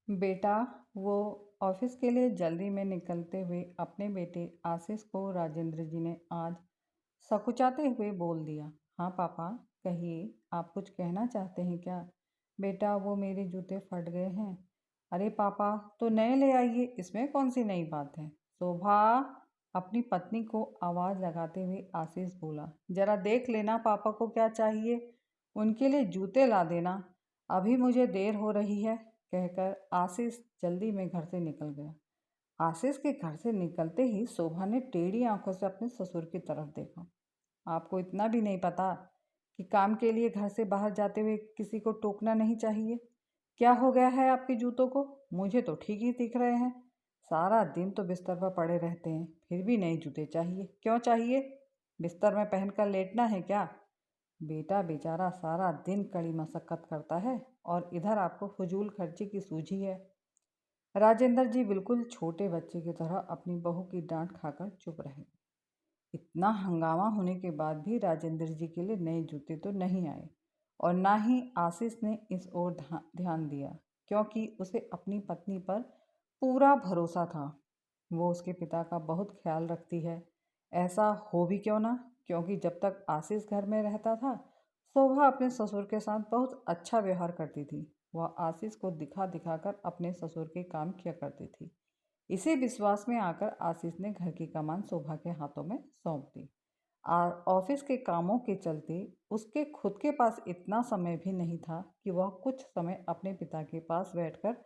बेटा, वो ऑफिस के लिए जल्दी में निकलते हुए अपने बेटे आशीष को राजेंद्र जी ने आज सकुचाते हुए बोल दिया। हाँ पापा, कहिए, आप कुछ कहना चाहते हैं क्या? बेटा, वो मेरे जूते फट गए हैं। अरे पापा, तो नए ले आइए, इसमें कौन सी नई बात है? शोभा अपनी पत्नी को आवाज़ लगाते हुए आशीष बोला। जरा देख लेना पापा को क्या चाहिए, उनके लिए जूते ला देना, अभी मुझे देर हो रही है, कहकर आशीष जल्दी में घर से निकल गया। आशीष के घर से निकलते ही शोभा ने टेढ़ी आंखों से अपने ससुर की तरफ देखा। आपको इतना भी नहीं पता कि काम के लिए घर से बाहर जाते हुए किसी को टोकना नहीं चाहिए? क्या हो गया है आपके जूतों को? मुझे तो ठीक ही दिख रहे हैं। सारा दिन तो बिस्तर पर पड़े रहते हैं, फिर भी नए जूते चाहिए। क्यों चाहिए? बिस्तर में पहनकर लेटना है क्या? बेटा बेचारा सारा दिन कड़ी मशक्कत करता है और इधर आपको फजूल खर्ची की सूझी है। राजेंद्र जी बिल्कुल छोटे बच्चे की तरह अपनी बहू की डांट खाकर चुप रहे। इतना हंगामा होने के बाद भी राजेंद्र जी के लिए नए जूते तो नहीं आए और ना ही आशीष ने इस ओर ध्यान दिया, क्योंकि उसे अपनी पत्नी पर पूरा भरोसा था। वो उसके पिता का बहुत ख्याल रखती है। ऐसा हो भी क्यों ना, क्योंकि जब तक आशीष घर में रहता था शोभा अपने ससुर के साथ बहुत अच्छा व्यवहार करती थी। वह आशीष को दिखा दिखाकर अपने ससुर के काम किया करती थी। इसी विश्वास में आकर आशीष ने घर की कमान शोभा के हाथों में सौंप दी। ऑफिस के कामों के चलते उसके खुद के पास इतना समय भी नहीं था कि वह कुछ समय अपने पिता के पास बैठकर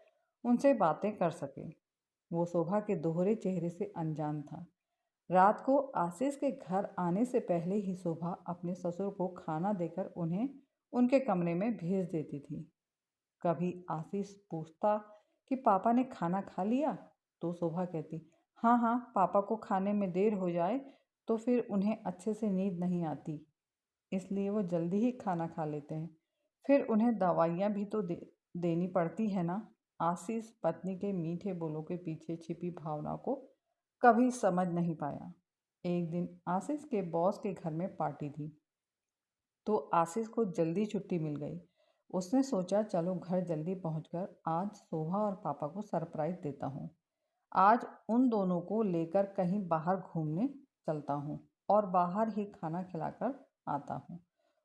उनसे बातें कर सके। वो शोभा के दोहरे चेहरे से अनजान था। रात को आशीष के घर आने से पहले ही शोभा अपने ससुर को खाना देकर उन्हें उनके कमरे में भेज देती थी। कभी आशीष पूछता कि पापा ने खाना खा लिया, तो शोभा कहती, हाँ हाँ, पापा को खाने में देर हो जाए तो फिर उन्हें अच्छे से नींद नहीं आती, इसलिए वो जल्दी ही खाना खा लेते हैं। फिर उन्हें दवाइयाँ भी तो देनी पड़ती है ना। आशीष पत्नी के मीठे बोलों के पीछे छिपी भावना को कभी समझ नहीं पाया। एक दिन आशीष के बॉस के घर में पार्टी थी, तो आशीष को जल्दी छुट्टी मिल गई। उसने सोचा चलो घर जल्दी पहुंचकर आज शोभा और पापा को सरप्राइज देता हूँ। आज उन दोनों को लेकर कहीं बाहर घूमने चलता हूँ और बाहर ही खाना खिलाकर आता हूँ।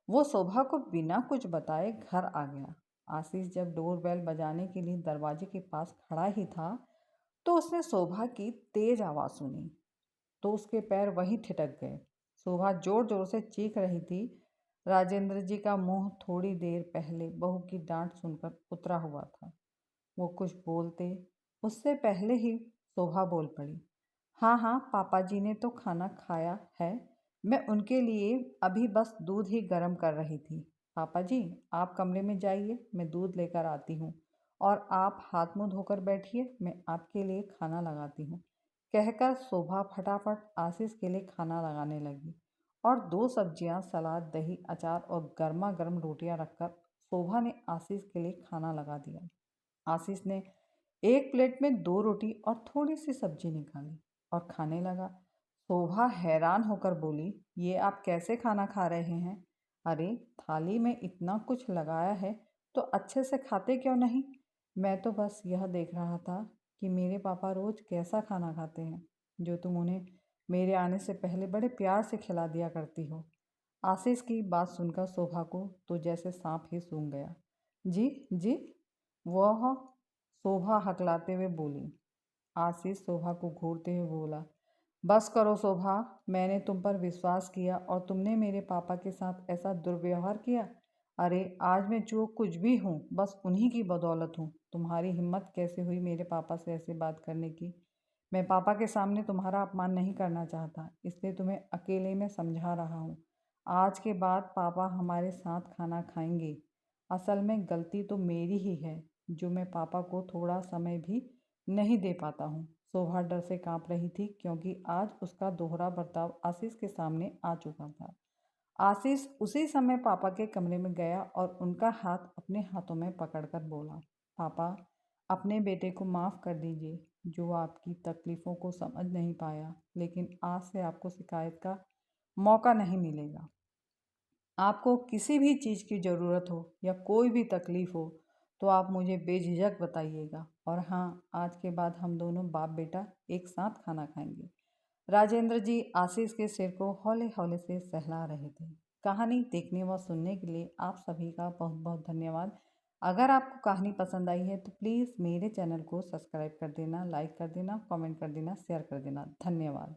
वो शोभा को बिना कुछ बताए घर आ गया। आशीष जब डोरबेल बजाने के लिए दरवाजे के पास खड़ा ही था, तो उसने शोभा की तेज आवाज़ सुनी, तो उसके पैर वहीं ठिठक गए। शोभा जोर जोर से चीख रही थी। राजेंद्र जी का मुंह थोड़ी देर पहले बहू की डांट सुनकर उतरा हुआ था। वो कुछ बोलते उससे पहले ही शोभा बोल पड़ी। हाँ हाँ, पापा जी ने तो खाना खाया है, मैं उनके लिए अभी बस दूध ही गर्म कर रही थी। पापा जी, आप कमरे में जाइए, मैं दूध लेकर आती हूँ, और आप हाथ मुंह धोकर बैठिए, मैं आपके लिए खाना लगाती हूँ। कहकर शोभा फटाफट आशीष के लिए खाना लगाने लगी और दो सब्जियां, सलाद, दही, अचार और गर्मा गर्म रोटियां रखकर शोभा ने आशीष के लिए खाना लगा दिया। आशीष ने एक प्लेट में दो रोटी और थोड़ी सी सब्जी निकाली और खाने लगा। शोभा हैरान होकर बोली, ये आप कैसे खाना खा रहे हैं? अरे, थाली में इतना कुछ लगाया है तो अच्छे से खाते क्यों नहीं? मैं तो बस यह देख रहा था कि मेरे पापा रोज कैसा खाना खाते हैं, जो तुम उन्हें मेरे आने से पहले बड़े प्यार से खिला दिया करती हो। आशीष की बात सुनकर शोभा को तो जैसे सांप ही सूंघ गया। जी जी, वह शोभा हकलाते हुए बोली। आशीष शोभा को घूरते हुए बोला, बस करो शोभा, मैंने तुम पर विश्वास किया और तुमने मेरे पापा के साथ ऐसा दुर्व्यवहार किया। अरे, आज मैं जो कुछ भी हूँ बस उन्हीं की बदौलत हूँ। तुम्हारी हिम्मत कैसे हुई मेरे पापा से ऐसी बात करने की? मैं पापा के सामने तुम्हारा अपमान नहीं करना चाहता, इसलिए तुम्हें अकेले में समझा रहा हूँ। आज के बाद पापा हमारे साथ खाना खाएंगे। असल में गलती तो मेरी ही है, जो मैं पापा को थोड़ा समय भी नहीं दे पाता हूँ। शोभा डर से कांप रही थी, क्योंकि आज उसका दोहरा बर्ताव आशीष के सामने आ चुका था। आशीष उसी समय पापा के कमरे में गया और उनका हाथ अपने हाथों में पकड़कर बोला, पापा, अपने बेटे को माफ़ कर दीजिए, जो आपकी तकलीफ़ों को समझ नहीं पाया, लेकिन आज से आपको शिकायत का मौका नहीं मिलेगा। आपको किसी भी चीज़ की ज़रूरत हो या कोई भी तकलीफ़ हो तो आप मुझे बेझिझक बताइएगा। और हाँ, आज के बाद हम दोनों बाप बेटा एक साथ खाना खाएंगे। राजेंद्र जी आशीष के सिर को हौले हौले से सहला रहे थे। कहानी देखने व सुनने के लिए आप सभी का बहुत बहुत धन्यवाद। अगर आपको कहानी पसंद आई है तो प्लीज़ मेरे चैनल को सब्सक्राइब कर देना, लाइक कर देना, कमेंट कर देना, शेयर कर देना। धन्यवाद।